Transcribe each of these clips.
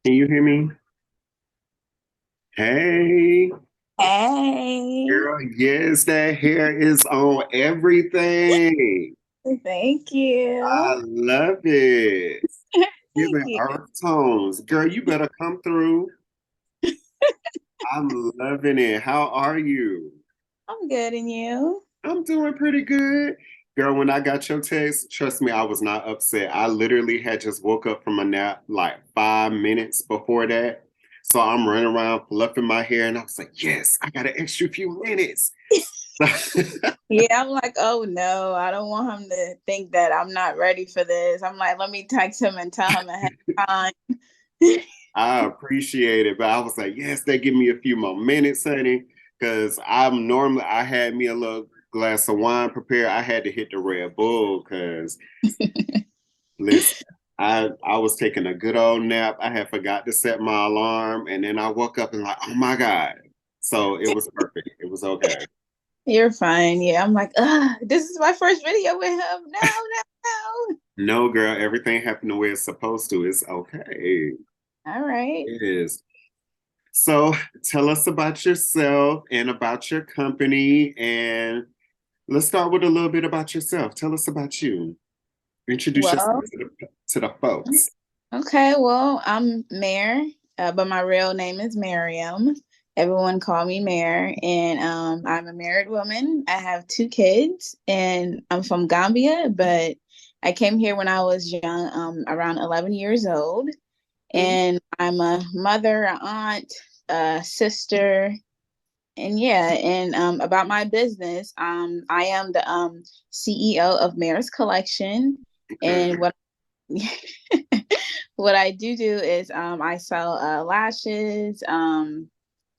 Can you hear me? Hey, Hey, girl, yes, that hair is on everything. thank I you. love it. Thank Giving you. earth tones. Girl, you better come through. I'm loving it. How are you? I'm good, and you? I'm doing pretty good. Girl, when I got your text, trust me, I was not upset. I literally had just woke up from a nap like 5 minutes before that. So I'm running around fluffing my hair, and I was like, yes, I got an extra few minutes. Yeah, I'm like, oh no, I don't want him to think that I'm not ready for this. I'm like, let me text him and tell him ahead of time. I appreciate it, but I was like, yes, they give me a few more minutes, honey, because I had me a little glass of wine prepared. I had to hit the Red Bull because listen, I was taking a good old nap. I had forgot to set my alarm, and then I woke up and like, oh my God. So it was perfect. It was okay. You're fine. Yeah, I'm like, this is my first video with him. No, no, No, girl, everything happened the way it's supposed to. It's okay. no. All right. It is. So tell us about yourself and about your company. And let's start with a little bit about yourself. Tell us about you. Introduce yourself Well, to the folks. okay. Well, I'm Merr, but my real name is Miriam. Everyone call me Merr, and I'm a married woman. I have two kids, and I'm from Gambia, but I came here when I was young, around 11 years old. Mhm. And I'm a mother, a aunt, a sister, and yeah. And about my business, I am the CEO of Merr's Collection, Okay. and what I do is I sell lashes,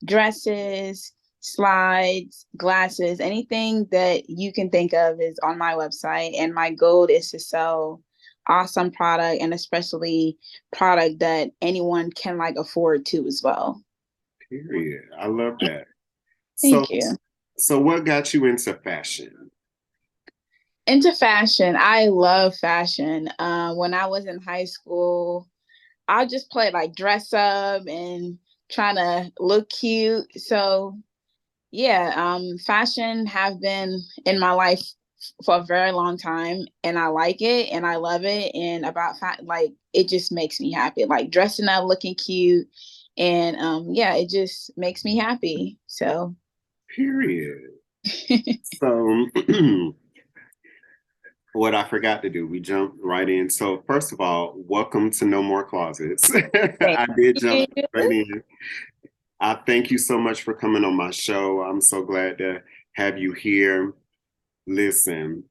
dresses, slides, glasses, anything that you can think of is on my website. And my goal is to sell awesome product, and especially product that anyone can like afford to as well. Period. I love that. So, Thank you. so what got you into fashion? Into fashion, I love fashion. When I was in high school, I just play like dress up and trying to look cute. So yeah, fashion have been in my life for a very long time, and I like it and I love it. And like it just makes me happy. Like dressing up, looking cute, and yeah, it just makes me happy. So Period. So, what I forgot to do, we jumped right in. So, first of all, welcome to No More Closets. thank I did jump you. right in. I thank you so much for coming on my show. I'm so glad to have you here. Listen,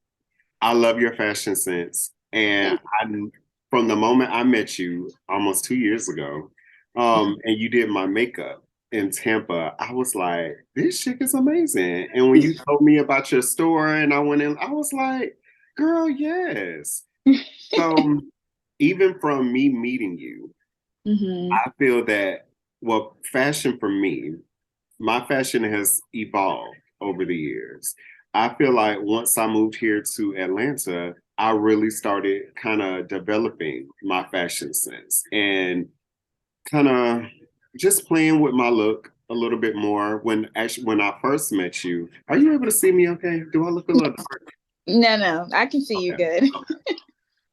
I love your fashion sense. And Thank from the moment I met you almost 2 years ago, you. and you did my makeup in Tampa, I was like, this chick is amazing. And when you told me about your store and I went in, I was like, girl, yes. So even from me meeting you, hmm I feel that, well, fashion for me, my fashion has evolved over the years. I feel like once I moved here to Atlanta, I really started kind of developing my fashion sense and kind of just playing with my look a little bit more. When I first met you, are you able to see me okay? Do I look a little dark? No, no, I can see you Okay. good. Okay.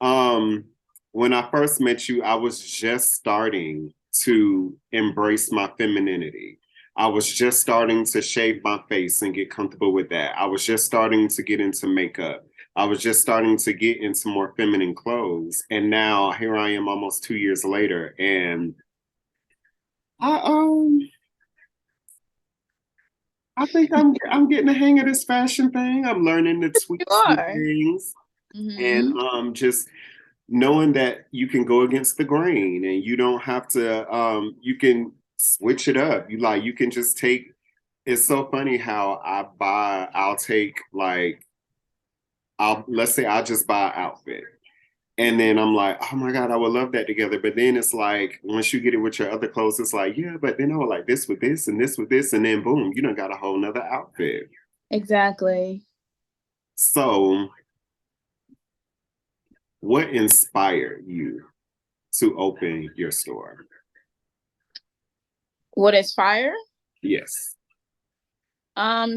Um, when I first met you, I was just starting to embrace my femininity. I was just starting to shave my face and get comfortable with that. I was just starting to get into makeup. I was just starting to get into more feminine clothes. And now here I am almost 2 years later. And I I think I'm getting the hang of this fashion thing. I'm learning to tweak You some are. things and hmm just knowing that you can go against the grain and you don't have to you can switch it up. You can just take it's so funny how I'll take like I'll let's say I'll just buy an outfit. And then I'm like, oh my God, I would love that together. But then it's like, once you get it with your other clothes, it's like, yeah, but then I would like this with this and this with this. And then boom, you done got a whole nother outfit. Exactly. So, what inspired you to open your store? What is fire? Yes.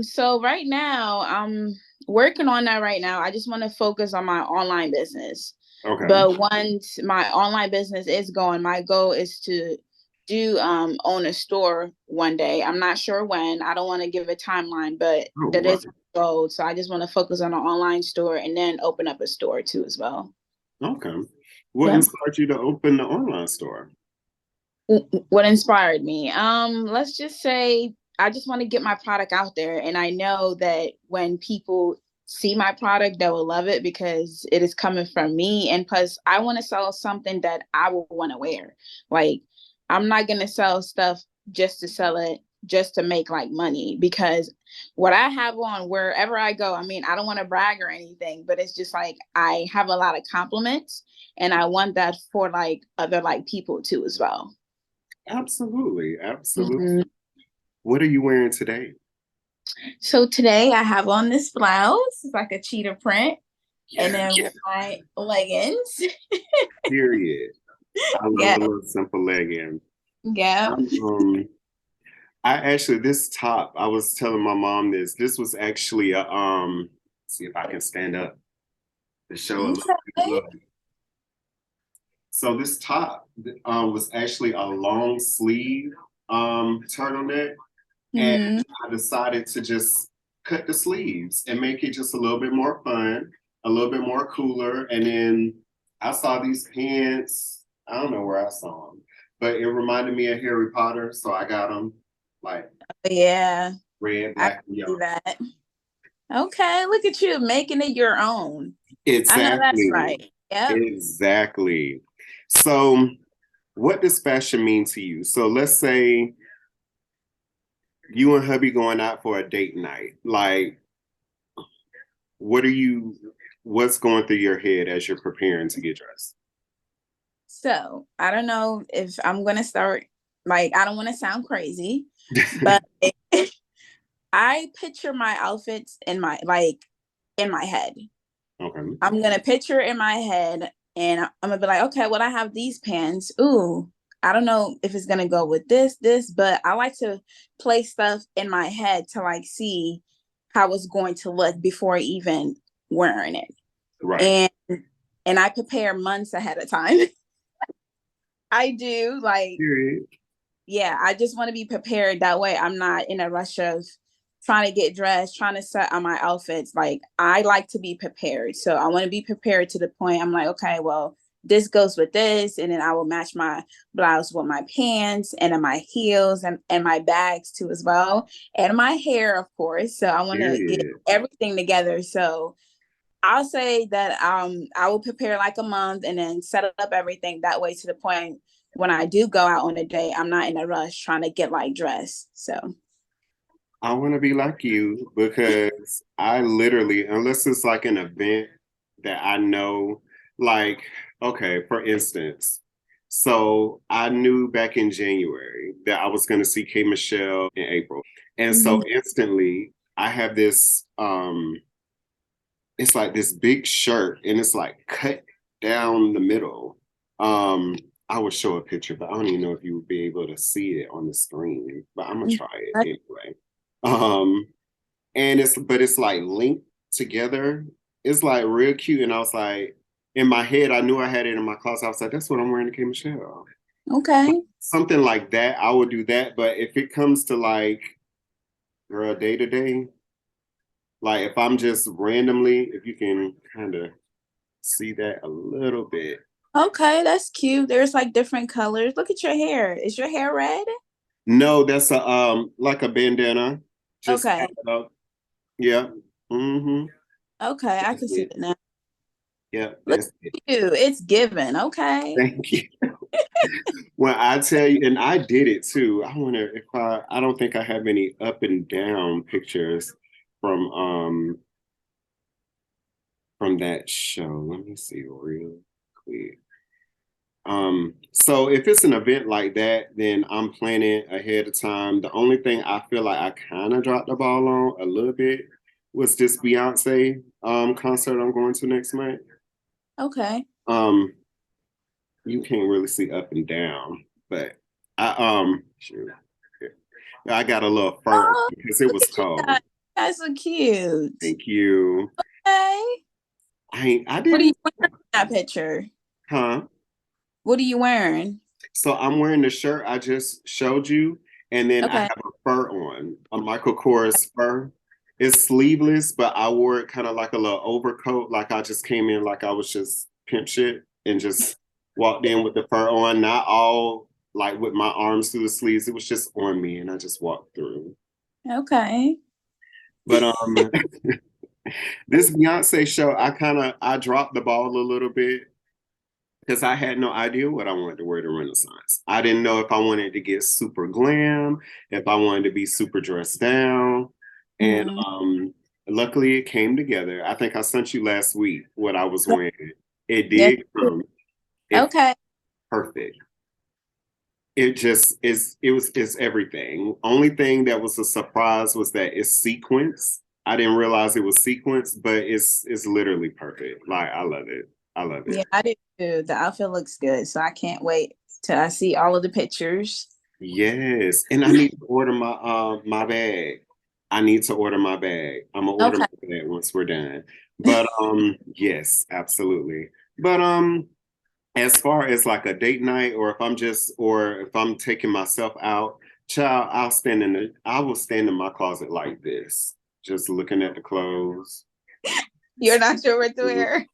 So right now I'm working on that right now. I just want to focus on my online business. Okay. But once my online business is going, my goal is to do own a store one day. I'm not sure when. I don't want to give a timeline, but Oh, that right. is my goal. So I just want to focus on an online store and then open up a store too as well. Okay. What Yeah. inspired you to open the online store? What inspired me? Let's just say I just want to get my product out there, and I know that when people see my product, they will love it because it is coming from me. And plus, I want to sell something that I will want to wear. Like, I'm not gonna sell stuff just to sell it, just to make like money. Because what I have on wherever I go, I mean, I don't want to brag or anything, but it's just like I have a lot of compliments, and I want that for like other like people too as well. Absolutely. Absolutely. Mhm. What are you wearing today? So today I have on this blouse, it's like a cheetah print, and Yeah. then my leggings. Period. I love Yeah, a little simple legging. yeah. Um, I actually this top, I was telling my mom this. This was actually a see if I can stand up to show a little bit of Okay. love. So this top was actually a long sleeve turtleneck, and Hmm. I decided to just cut the sleeves and make it just a little bit more fun, a little bit more cooler. And then I saw these pants. I don't know where I saw them, but it reminded me of Harry Potter, so I got them like Yeah, red, I black, and see yellow. that. Okay, look at you making it your own. I know that's Exactly. right. Yep. Exactly. So, what does fashion mean to you? So, let's say you and hubby going out for a date night. Like, what are you, what's going through your head as you're preparing to get dressed? So I don't know if I'm gonna start like I don't want to sound crazy, but I picture my outfits in my in my head. Okay. I'm gonna picture in my head and I'm gonna be like, okay, well, I have these pants. Ooh, I don't know if it's gonna go with this, but I like to play stuff in my head to like see how it's going to look before even wearing it. Right. And I prepare months ahead of time. I do like Period. yeah, I just want to be prepared. That way I'm not in a rush of trying to get dressed, trying to set on my outfits. Like I like to be prepared. So I want to be prepared to the point I'm like, okay, well, this goes with this. And then I will match my blouse with my pants and then my heels and my bags too as well. And my hair, of course. So I want to get Period. everything together. So I'll say that I will prepare like a month and then set up everything that way to the point when I do go out on a date, I'm not in a rush trying to get like dressed. So I want to be like you because I literally, unless it's like an event that I know, like, okay, for instance, so I knew back in January that I was going to see K Michelle in April. And so mhm. instantly I have this, it's like this big shirt and it's like cut down the middle. Um, I would show a picture, but I don't even know if you would be able to see it on the screen, but I'm gonna try it anyway. Um, and it's like linked together. It's like real cute. And I was like, in my head, I knew I had it in my closet. I was like, that's what I'm wearing to K Michelle. Okay. Something like that, I would do that. But if it comes to like, girl, day to day, like if I'm just randomly, if you can kind of see that a little bit. Okay, that's cute. There's like different colors. Look at your hair. Is your hair red? No, that's a like a bandana. Just Okay. tied up. Yeah. Mm-hmm. Okay, I That's can see it. it now. Yeah, Look that's it. at you. It's given. Okay. Thank you. Well, I tell you, and I did it too. I wonder if I don't think I have any up and down pictures from from that show. Let me see real quick. So if it's an event like that, then I'm planning ahead of time. The only thing I feel like I kind of dropped the ball on a little bit was this Beyonce concert I'm going to next month. Okay. Um, you can't really see up and down, but I shoot. I got a little fur Oh, because it look was at you cold. guys. That's so cute. Thank you. Hey, I what are you didn't, wearing in that picture? huh? What are you wearing? So I'm wearing the shirt I just showed you, and then I Okay. have a fur on, a Michael Kors fur. It's sleeveless, but I wore it kind of like a little overcoat, like I just came in like I was just pimp shit and just walked in with the fur on, not all like with my arms through the sleeves. It was just on me, and I just walked through. Okay. But this Beyonce show, I dropped the ball a little bit because I had no idea what I wanted to wear to Renaissance. I didn't know if I wanted to get super glam, if I wanted to be super dressed down. And Mhm. luckily it came together. I think I sent you last week what I was Yep. wearing. It Yes. did come. It's Okay. perfect. It just is it's everything. Only thing that was a surprise was that it's sequence. I didn't realize it was sequence, but it's literally perfect. Like I love it. I love Yeah, it. I did too. The outfit looks good, so I can't wait till I see all of the pictures. Yes, and I need to order my bag. I need to order my bag. I'm gonna order Okay. my bag once we're done. But yes, absolutely. But as far as like a date night, or if I'm taking myself out, child, I will stand in my closet like this, just looking at the clothes. You're not sure what to wear.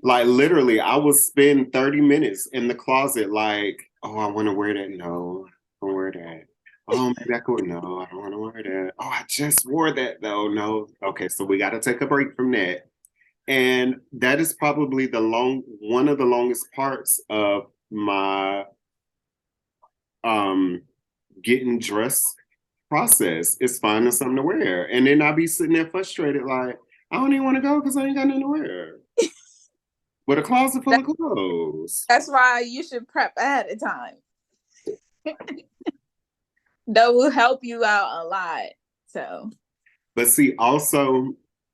Like literally, I would spend 30 minutes in the closet, like, oh, I want to wear that. No, I don't wear that. Oh, maybe I could. No, I don't want to wear that. Oh, I just wore that though. No. Okay, so we got to take a break from that. And that is probably one of the longest parts of my um getting dressed process is finding something to wear. And then I'll be sitting there frustrated, like, I don't even want to go because I ain't got nothing to wear. With a closet full That- of clothes. That's why you should prep ahead of time. That will help you out a lot. So, But see, also,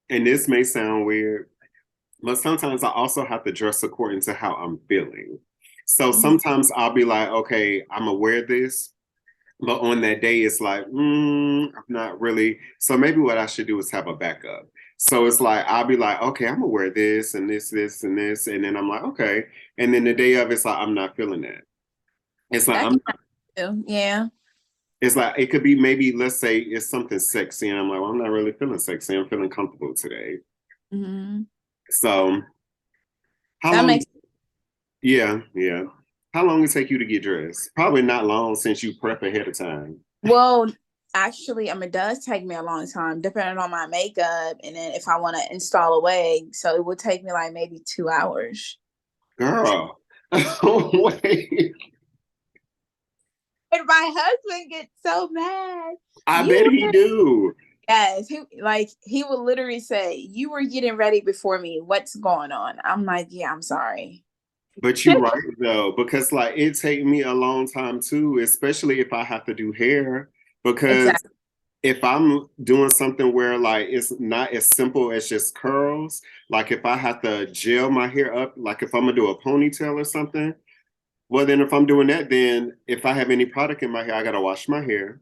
and this may sound weird, but sometimes I also have to dress according to how I'm feeling. So mhm. sometimes I'll be like, okay, I'm gonna wear this, but on that day, it's like, I'm not really. So maybe what I should do is have a backup. So it's like I'll be like, okay, I'm gonna wear this and this and this, and then I'm like, okay, and then the day of, it's like I'm not feeling that. It's like That I'm. can happen too. Yeah. It's like it could be maybe let's say it's something sexy, and I'm like, well, I'm not really feeling sexy. I'm feeling comfortable today. Hmm. So how That long? makes Yeah, yeah. How long it take you to get dressed? Probably not long since you prep ahead of time. well. Actually, it does take me a long time, depending on my makeup, and then if I want to install a wig, so it would take me like maybe 2 hours. Girl, wait. And my husband gets so mad. I bet You he do. Yes, he would literally say, "You were getting ready before me. What's going on?" I'm like, "Yeah, I'm sorry." But you right though, because like it take me a long time too, especially if I have to do hair. Because Exactly. if I'm doing something where like it's not as simple as just curls, like if I have to gel my hair up, like if I'm gonna do a ponytail or something, well then if I'm doing that, then if I have any product in my hair, I gotta wash my hair.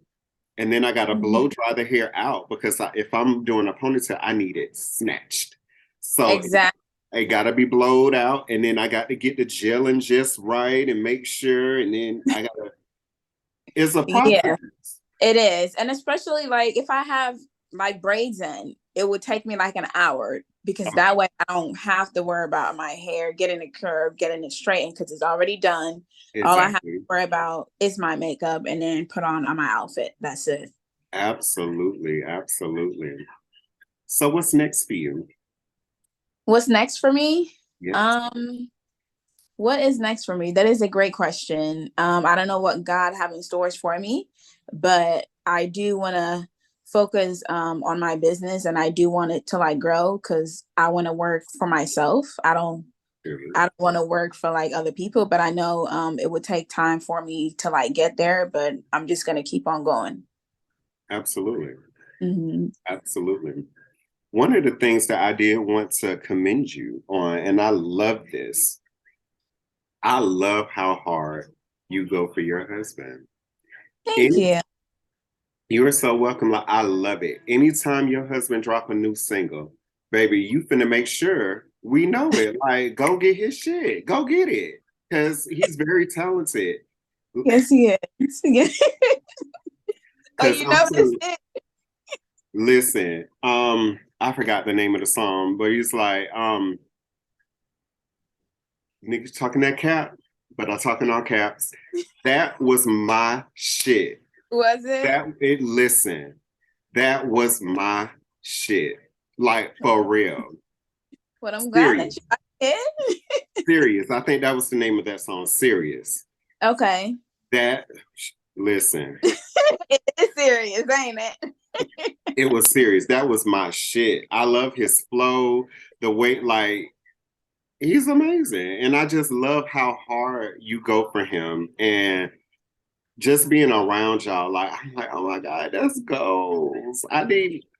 And then I gotta Mhm. blow dry the hair out because if I'm doing a ponytail, I need it snatched. So Exactly. it gotta be blowed out, and then I got to get the gelling just right and make sure, and then I gotta. It's a Yeah, process. it is. And especially like if I have like braids in, it would take me like an hour because that way I don't have to worry about my hair getting it curved, getting it straightened because it's already done. All I have to Exactly. worry about is my makeup and then put on my outfit. That's it. Absolutely. Absolutely. So what's next for you? What's next for me? Yes. Um, What is next for me? That is a great question. I don't know what God have in stores for me, but I do want to focus on my business, and I do want it to like grow because I want to work for myself. I don't want to work for like other people, but I know it would take time for me to like get there, but I'm just gonna keep on going. Absolutely. Hmm. Absolutely. One of the things that I did want to commend you on, and I love this, I love how hard you go for your husband. Thank Any you. You are so welcome. Like, I love it. Anytime your husband drop a new single, baby, you finna make sure we know it. Like, go get his shit. Go get it. Because he's very talented. Yes, he is. Yes. Oh, Because you I'm know this telling is. listen, I forgot the name of the song, but he's like, niggas talking that cap, but I'm talking all caps. That was my shit. Was it? Listen, that was my shit. Like for real. But I'm glad that Serious. you like it. Serious. I think that was the name of that song. Serious. Okay. That listen, It is serious, ain't it? it was serious. That was my shit. I love his flow, the way like he's amazing. And I just love how hard you go for him. And just being around y'all, like I'm like, oh my God, that's goals.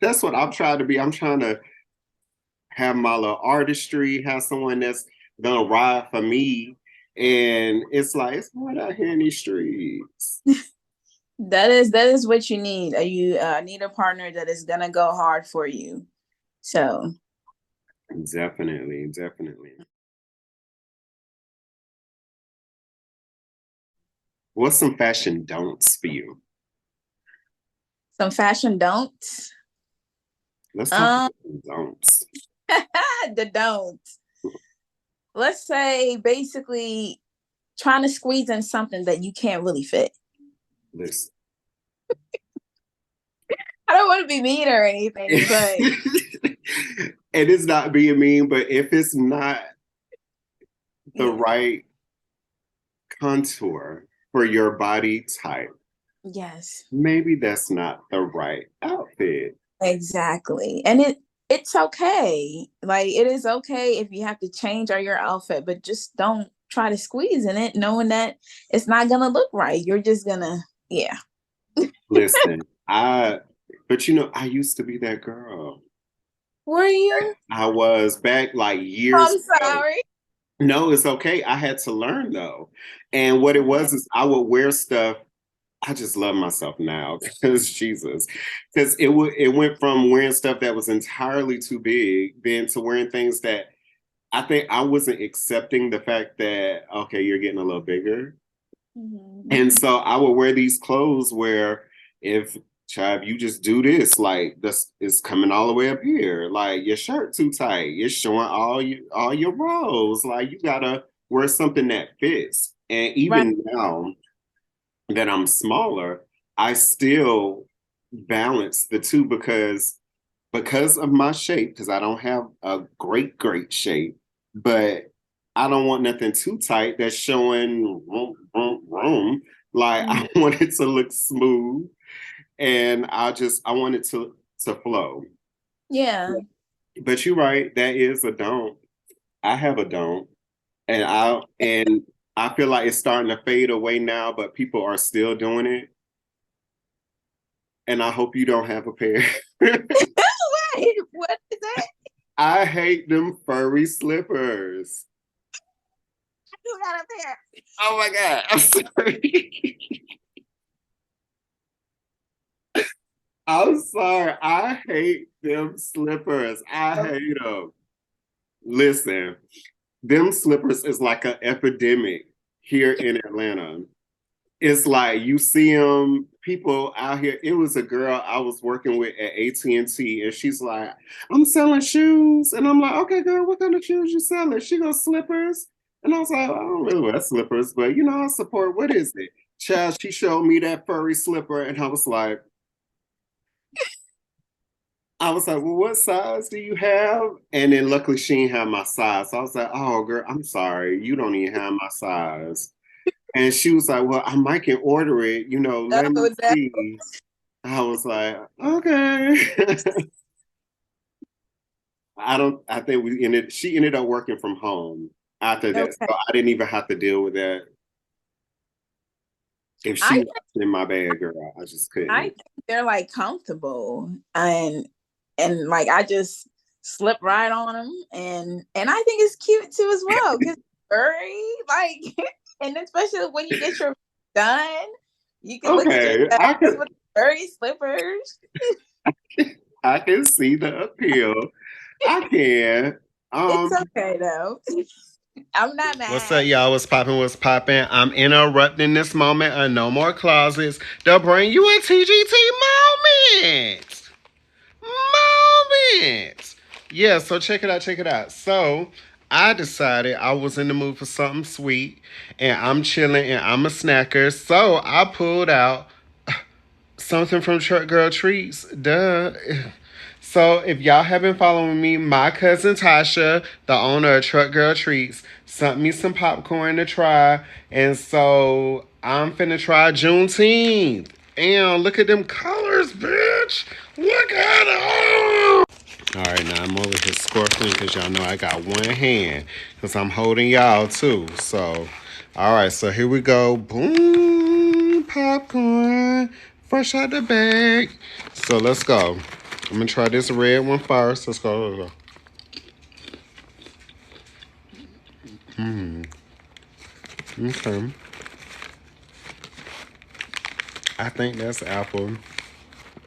That's what I'm trying to be. I'm trying to have my little artistry, have someone that's gonna ride for me. And it's like it's hard out here in these streets. That is what you need. You need a partner that is gonna go hard for you. So Definitely, definitely. What's some fashion don'ts for you? some fashion don'ts. Let's talk Um, about some don'ts. the don'ts. Let's say basically trying to squeeze in something that you can't really fit. Listen. I don't want to be mean or anything, but It is not being mean, but if it's not the yeah. right contour for your body type, Yes. maybe that's not the right outfit. Exactly. And it's okay. Like it is okay if you have to change your outfit, but just don't try to squeeze in it knowing that it's not gonna look right. You're just gonna yeah. Listen, but I used to be that girl. Were you? I was back like years I'm ago. sorry. No, it's okay. I had to learn though. And what it Okay. was is I would wear stuff. I just love myself now because Jesus, because it went from wearing stuff that was entirely too big then to wearing things that I think I wasn't accepting the fact that okay, you're getting a little bigger. Mhm. And so I would wear these clothes where if Chad, you just do this, like this is coming all the way up here. Like your shirt too tight. It's showing all your rolls. Like you gotta wear something that fits. And Right. even now that I'm smaller, I still balance the two because of my shape, because I don't have a great shape, but I don't want nothing too tight that's showing room. Like Mhm. I want it to look smooth and I want it to flow. Yeah. But you're right, that is a don't. I have a don't. And I feel like it's starting to fade away now, but people are still doing it. And I hope you don't have a pair. Wait, what is that? I hate them furry slippers. You got a pair. Oh my God. I'm sorry. I'm sorry. I hate them slippers. I hate them. Listen, them slippers is like an epidemic here in Atlanta. It's like you see them people out here. It was a girl I was working with at AT&T, and she's like, "I'm selling shoes," and I'm like, "Okay, girl, what kind of shoes you selling?" She goes, "Slippers," and I was like, "I don't really wear slippers, but I support. What is it?" Child, she showed me that furry slipper, and I was like, well, what size do you have? And then luckily she didn't have my size. So I was like, oh, girl, I'm sorry. You don't even have my size. And she was like, well, I might can order it, let me Oh, that, see. I was like, okay. I think she ended up working from home after that. okay. So I didn't even have to deal with that. If I she was in my bag, girl, I just I couldn't. think they're like comfortable and like I just slip right on them and I think it's cute too as well because furry like and especially when you get your done, you can look at Okay, yourself I could with Furry slippers. I can see the appeal. I can. It's okay though. I'm not What's up, mad. y'all? What's poppin'? What's poppin'? I'm interrupting this moment of No More Closets to bring you a TGT moment. Moment. Yeah, so check it out, check it out. So I decided I was in the mood for something sweet and I'm chilling and I'm a snacker. So I pulled out something from Truck Girl Treats. Duh. So if y'all have been following me, my cousin Tasha, the owner of Truck Girl Treats, sent me some popcorn to try. And so I'm finna try Juneteenth. And look at them colors, bitch. Look at them. All right, now I'm over here scorching because y'all know I got one hand because I'm holding y'all too. So, all right, so here we go. Boom, popcorn, fresh out the bag. So let's go. I'm gonna try this red one first. Let's go. Let's go. Okay. I think that's apple.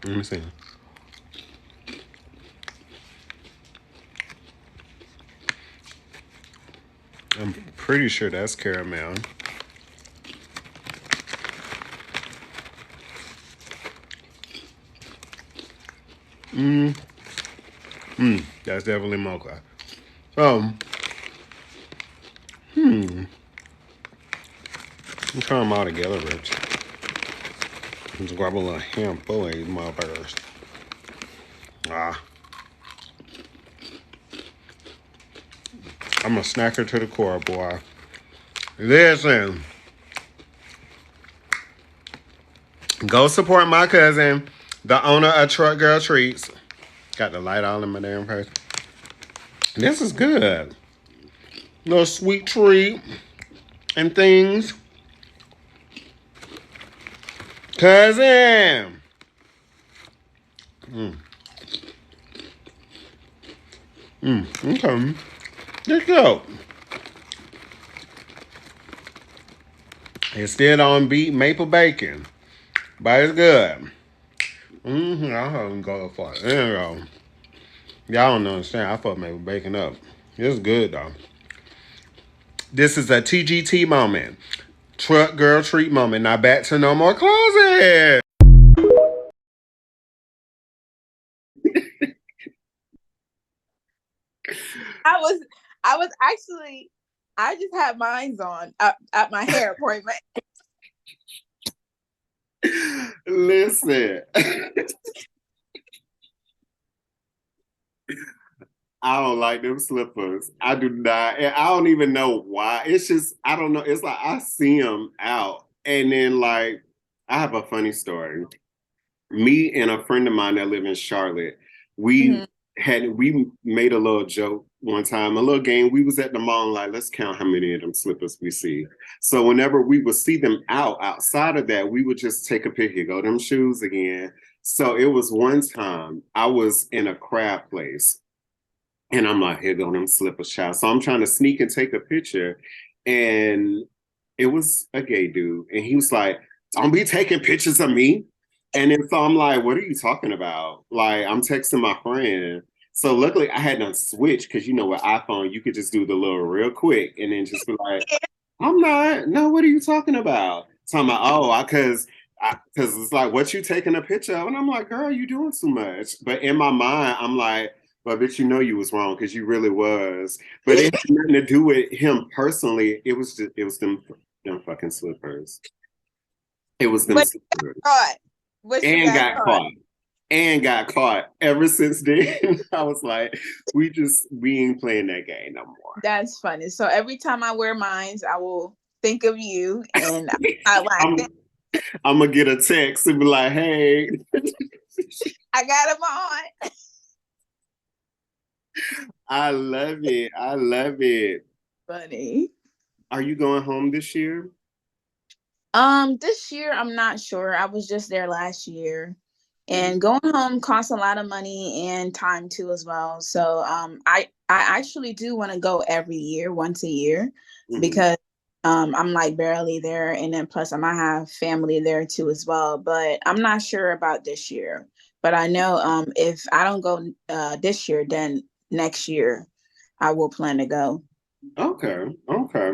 Let me see. I'm pretty sure that's caramel. That's definitely mocha. Um, I'm trying them all together, Rich. Just grab a little handful of these motherfuckers. Ah, I'm a snacker to the core, boy. Listen, go support my cousin, the owner of Truck Girl Treats. Got the light all in my damn face. This is good. Little sweet treat and things. Cousin. Okay. Let's go. It still don't beat maple bacon, but it's good. I haven't go for it. There you go. Y'all don't understand. I fuck maple bacon up. It's good though. This is a TGT moment. Truck Girl Treat moment. Now back to No More Closet. I was I was actually I just had mines on at my hair appointment. Listen. I don't like them slippers. I do not. And I don't even know why. It's just, I don't know. It's like I see them out. And then, like, I have a funny story. Me and a friend of mine that live in Charlotte, Mhm. we made a little joke one time, a little game. We was at the mall, like, let's count how many of them slippers we see. So whenever we would see them outside of that, we would just take a picture, go them shoes again. So it was one time I was in a crab place and I'm like, here go them slippers, child. So I'm trying to sneak and take a picture. And it was a gay dude. And he was like, don't be taking pictures of me. And then so I'm like, what are you talking about? Like, I'm texting my friend. So luckily I had done switch because you know with iPhone, you could just do the little real quick and then just be like, I'm not, no, what are you talking about? Talking about, because it's like, what you taking a picture of? And I'm like, girl, you doing too much. But in my mind, I'm like, but bitch, you know you was wrong because you really was. But it had nothing to do with him personally. It was them fucking slippers. It was them But slippers. caught. But you And got got caught. caught. And got caught. Ever since then, I was like, we ain't playing that game no more. That's funny. So every time I wear mines, I will think of you and I like I'm it. I'm gonna get a text and be like, hey, I got them on. I love it. I love it. Funny. Are you going home this year? This year I'm not sure. I was just there last year. Mm-hmm. And going home costs a lot of money and time too as well. So I actually do want to go every year, once a year, Mm-hmm. because I'm like barely there, and then plus I might have family there too as well. But I'm not sure about this year. But I know if I don't go this year, then next year I will plan to go. Okay, okay.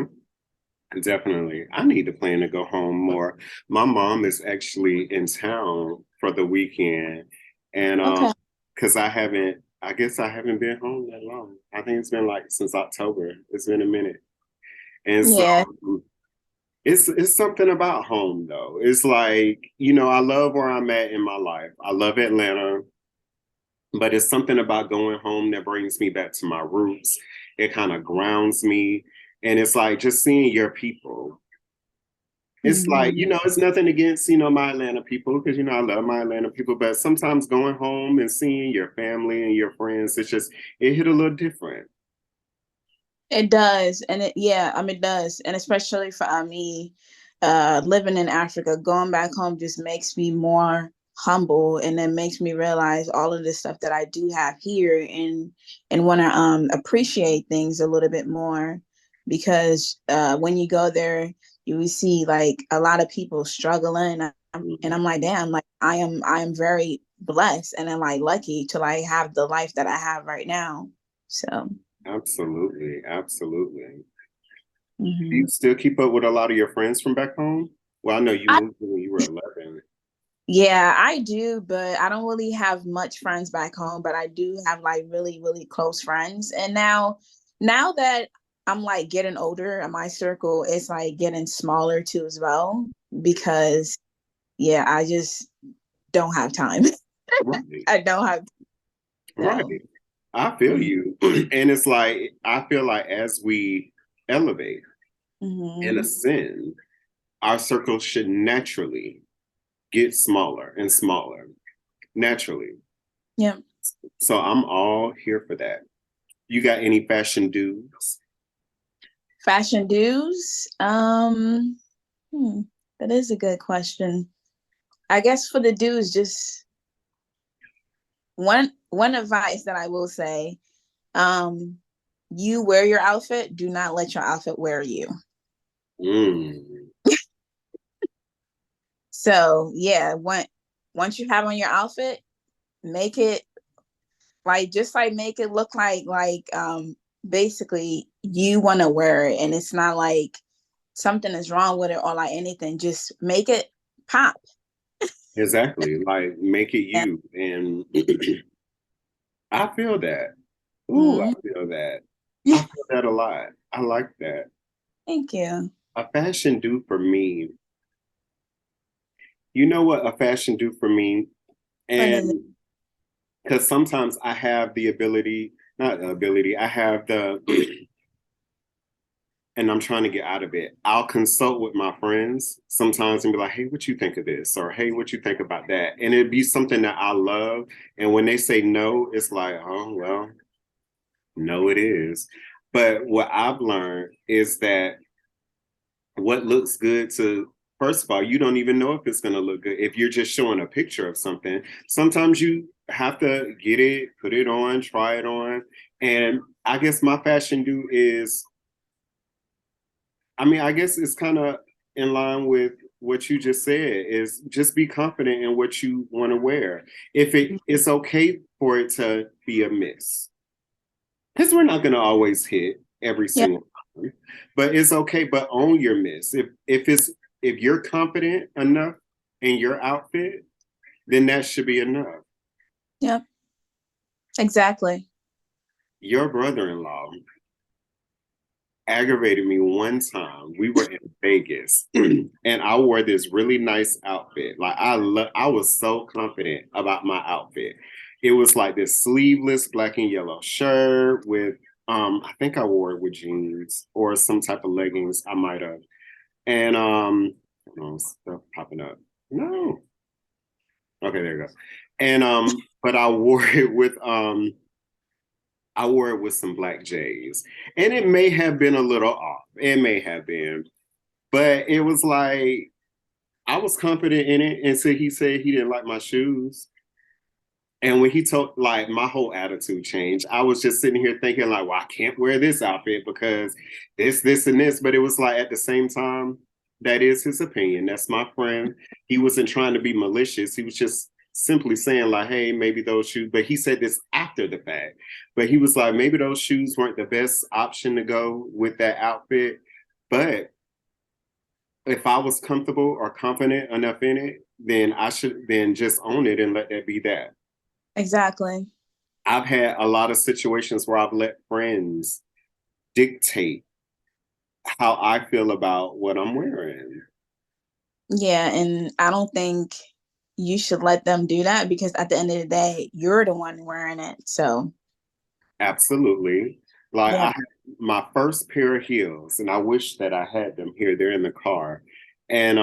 Definitely. I need to plan to go home more. My mom is actually in town for the weekend. And Okay. because I guess I haven't been home that long. I think it's been like since October. It's been a minute. And so Yeah. it's something about home though. It's like, I love where I'm at in my life. I love Atlanta, but it's something about going home that brings me back to my roots. It kind of grounds me. And it's like just seeing your people. It's like, Hmm. it's nothing against, my Atlanta people, because, I love my Atlanta people, but sometimes going home and seeing your family and your friends, it hit a little different. It does, and yeah, I mean it does, and especially for me, living in Africa, going back home just makes me more humble, and then makes me realize all of the stuff that I do have here, and want to appreciate things a little bit more, because when you go there, you will see like a lot of people struggling, and Mhm. I'm like, damn, like I am very blessed and I'm like lucky to like have the life that I have right now. So. Absolutely. Absolutely. Do you Mhm. still keep up with a lot of your friends from back home? Well, I know you moved when you were 11. Yeah, I do, but I don't really have much friends back home, but I do have like really, really close friends. And now that I'm like getting older and my circle is like getting smaller too as well, because yeah, I just don't have time. Right. I don't have Right. so. I feel Mm-hmm. you. And it's like, I feel like as we elevate and Mm-hmm. ascend, our circle should naturally get smaller and smaller, naturally. Yeah. So I'm all here for that. You got any fashion dues? Fashion dues. Hmm, that is a good question. I guess for the dues, just one advice that I will say, um you wear your outfit, do not let your outfit wear you. Mm, So yeah, once you have on your outfit, make it like just like make it look like basically you want to wear it, and it's not like something is wrong with it or like anything, just make it pop. exactly. Like make it Yeah. you. And I feel that. Ooh, I Mhm. feel that. I feel that a lot. I like that. Thank you. A fashion do for me. You know what a fashion do for me? What is it? And because sometimes I have the ability, not the ability, I have the and I'm trying to get out of it. I'll consult with my friends sometimes and be like, hey, what you think of this? Or hey, what you think about that? And it'd be something that I love. And when they say no, it's like, oh, well, no, it is. But what I've learned is that what looks good to, first of all, you don't even know if it's going to look good. If you're just showing a picture of something, sometimes you have to get it, put it on, try it on. And I guess my fashion do is, I mean, I guess it's kind of in line with what you just said, is just be confident in what you want to wear. If it's okay for it to be a miss, because we're not going to always hit every Yeah. single time, but it's okay. But own your miss. If you're confident enough in your outfit, then that should be enough. Yeah. Exactly. Your brother-in-law aggravated me one time. We were in Vegas and I wore this really nice outfit. Like I was so confident about my outfit. It was like this sleeveless black and yellow shirt with I think I wore it with jeans or some type of leggings I might have. And stuff popping up. No. Okay, there you go. And but I wore it with some black J's. And it may have been a little off. It may have been. But it was like I was confident in it until he said he didn't like my shoes. And when he told, like, my whole attitude changed. I was just sitting here thinking, like, well, I can't wear this outfit because this, and this. But it was like, at the same time, that is his opinion. That's my friend. He wasn't trying to be malicious. He was just simply saying, like, hey, maybe those shoes. But he said this after the fact. But he was like, maybe those shoes weren't the best option to go with that outfit. But if I was comfortable or confident enough in it, then I should then just own it and let that be that. Exactly. I've had a lot of situations where I've let friends dictate how I feel about what I'm wearing. Yeah, and I don't think you should let them do that because at the end of the day, you're the one wearing it. So, Absolutely. Like I yeah. had my first pair of heels, and I wish that I had them here. They're in the car. And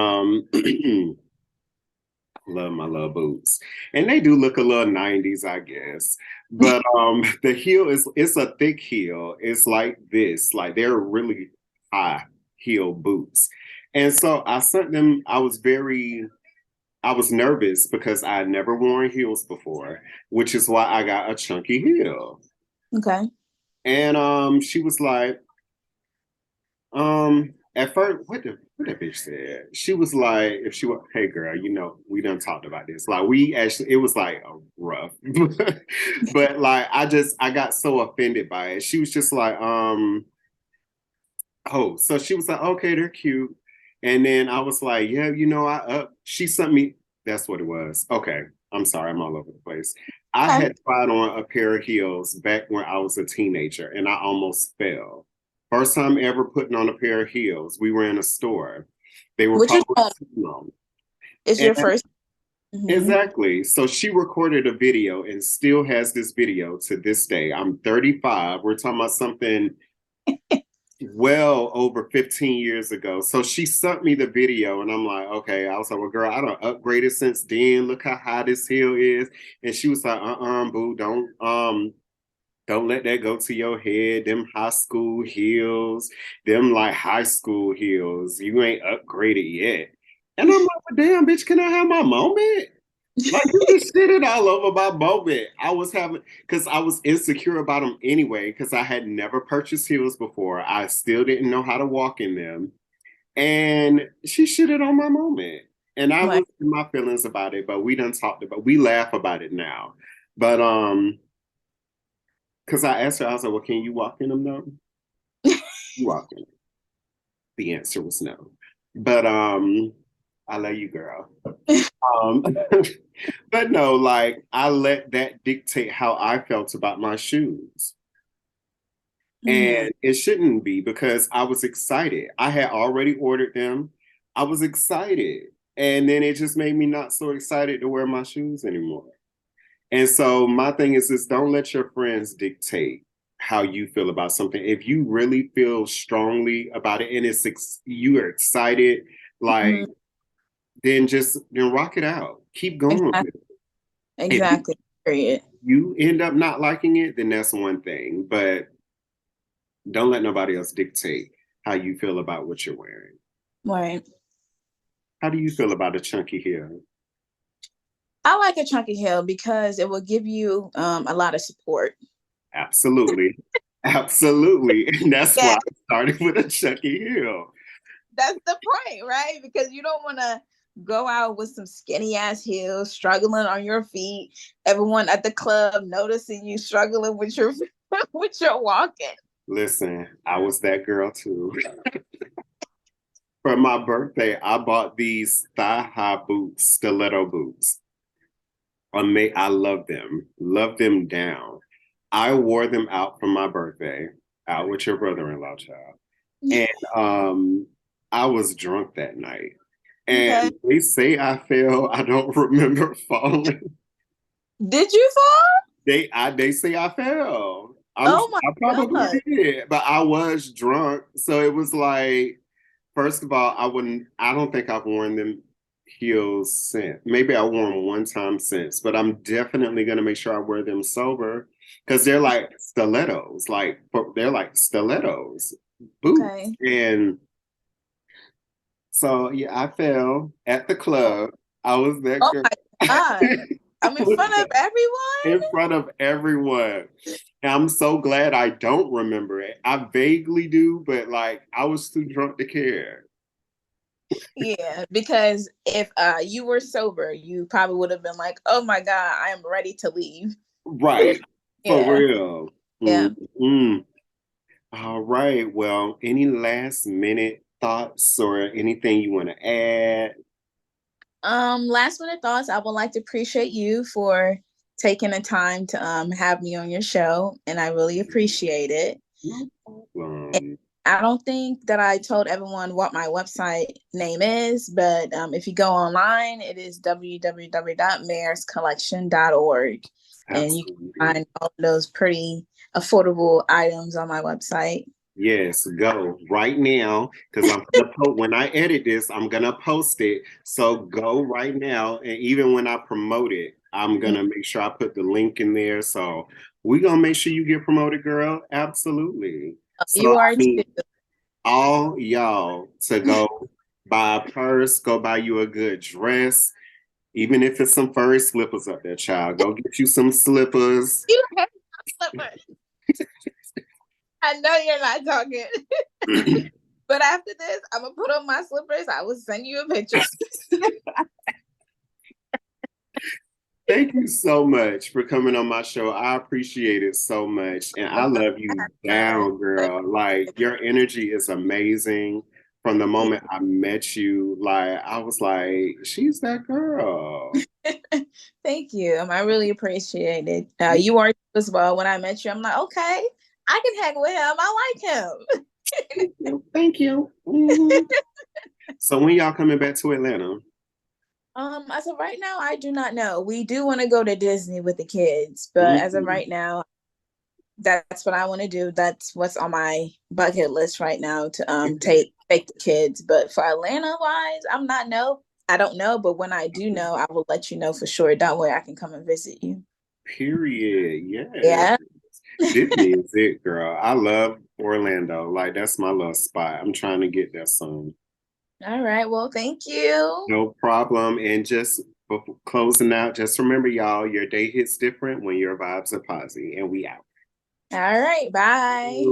love my little boots. And they do look a little 90s, I guess. But the heel is it's a thick heel. It's like this, like they're really high heel boots. And so I sent them, I was nervous because I had never worn heels before, which is why I got a chunky heel. Okay. And she was like, at first, what that bitch said? She was like, if she was, hey girl, you know, we done talked about this. Like we actually, it was like a rough, but like I got so offended by it. She was just like, oh, so she was like, okay, they're cute. And then I was like, yeah, you know, she sent me, that's what it was. Okay, I'm sorry, I'm all over the place. I Okay. had tried on a pair of heels back when I was a teenager and I almost fell. First time ever putting on a pair of heels. We were in a store. They were Which is probably, you know, is and your first. Hmm. exactly. So she recorded a video and still has this video to this day. I'm 35. We're talking about something well over 15 years ago. So she sent me the video and I'm like, okay. I was like, well, girl, I don't upgraded since then. Look how high this hill is. And she was like, boo, don't let that go to your head. Them high school heels, them like high school heels. You ain't upgraded yet. And I'm like, well, damn, bitch, can I have my moment? Like you just shitted all over my moment. I was having because I was insecure about them anyway, because I had never purchased heels before. I still didn't know how to walk in them. And she shitted on my moment. And I Right. was in my feelings about it, but we done talked about we laugh about it now. But because I asked her, I was like, well, can you walk in them though? You walk in. The answer was no. But I love you, girl. Um, but no, like I let that dictate how I felt about my shoes. Hmm. And it shouldn't be because I was excited. I had already ordered them. I was excited. And then it just made me not so excited to wear my shoes anymore. And so my thing is this, don't let your friends dictate how you feel about something. If you really feel strongly about it and you are excited, Hmm. like then rock it out. Keep going Exactly. with it. If Exactly. Period. you end up not liking it, then that's one thing. But don't let nobody else dictate how you feel about what you're wearing. Right. How do you feel about a chunky heel? I like a chunky heel because it will give you a lot of support. Absolutely. Absolutely. And that's why Yeah, I started with a chunky heel. that's the point, right? Because you don't want to go out with some skinny ass heels, struggling on your feet. Everyone at the club noticing you struggling with your with your walking. Listen, I was that girl too. For my birthday, I bought these thigh-high boots, stiletto boots. I love them down. I wore them out for my birthday, out with your brother-in-law, child. And I was drunk that night. Okay. And they say I fell. I don't remember falling. Did you fall? They say I fell. Oh I my probably god. did, but I was drunk. So it was like, first of all, I don't think I've worn them heels since. Maybe I wore them one time since, but I'm definitely gonna make sure I wear them sober because they're like stilettos, they're like stilettos boots. Okay. And so yeah, I fell at the Oh, club. I was that oh girl. my god. I'm in front of everyone. In front of everyone. And I'm so glad I don't remember it. I vaguely do, but like I was too drunk to care. Yeah, because if you were sober, you probably would have been like, "Oh my God, I am ready to leave." Right. For Yeah, real. yeah. Mm-mm. All right. Well, any last minute thoughts or anything you want to add? Last minute thoughts. I would like to appreciate you for taking the time to have me on your show, and I really appreciate it. No problem. I don't think that I told everyone what my website name is, but if you go online, it is www.merrscollection.org. And you can Absolutely. find all those pretty affordable items on my website. Yes, go right now because I'm gonna post when I edit this, I'm gonna post it. So go right now, and even when I promote it, I'm gonna make sure I put the link in there. So we're gonna make sure you get promoted, girl. Absolutely. So You I are too. need all y'all to go buy a purse, go buy you a good dress, even if it's some furry slippers up there, child. Go get you some slippers. You have slippers. I know you're not talking. But after this, I'm gonna put on my slippers. I will send you a picture. Thank you so much for coming on my show. I appreciate it so much. And I love you down, girl. Like your energy is amazing. From the moment I met you, like I was like, she's that girl. Thank you. I really appreciate it. You are as well. When I met you, I'm like, okay, I can hang with him. I like him. Thank you. Mhm. So when y'all coming back to Atlanta? As of right now, I do not know. We do want to go to Disney with the kids, but as of Mhm. right now, that's what I want to do. That's what's on my bucket list right now to take the kids. But for Atlanta wise, I don't know, but when I do know, I will let you know for sure. That way I can come and visit you. Period. Yeah. Yeah. Disney is it, girl. I love Orlando. Like that's my love spot. I'm trying to get there soon. All right. Well, thank you. No problem. And just before closing out, just remember, y'all, your day hits different when your vibes are posy. And we out. All right. Bye.